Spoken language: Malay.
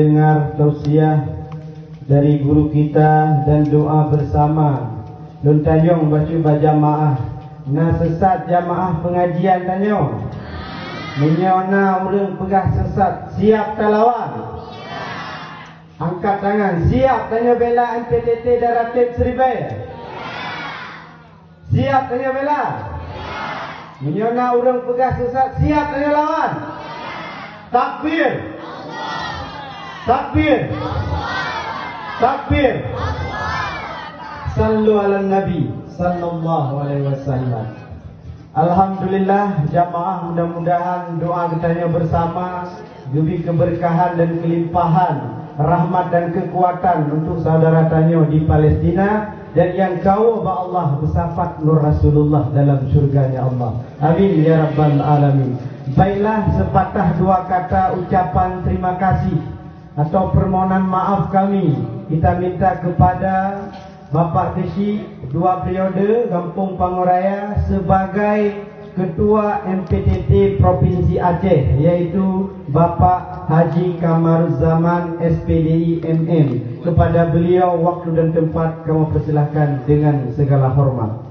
Dengar tausiah dari guru kita dan doa bersama. Lun tanyong baca jamaah. Na sesat jamaah pengajian tanyong. Menyona urang pegah sesat siap talawan. Angkat tangan siap tanya bela MPTT Daratib Seribaya. Siap tanya bela. Menyona urang pegah sesat siap tanya lawan. Takbir. Takbir. Takbir. Sallu ala Nabi sallallahu alaihi wasallam. Alhamdulillah jamaah, mudah-mudahan doa kita bersama diberi keberkahan dan kelimpahan, rahmat dan kekuatan untuk saudara Tanyo di Palestina, dan yang kau ba Allah bersafat nur Rasulullah dalam surganya Allah. Amin ya rabbal alamin. Baiklah, sepatah dua kata ucapan terima kasih atau permohonan maaf kami kita minta kepada Bapak Desi dua periode Kampung Panguraya sebagai Ketua MPTT Provinsi Aceh, yaitu Bapak Haji Kamaruzzaman SPDI MM. Kepada beliau waktu dan tempat kami persilahkan dengan segala hormat.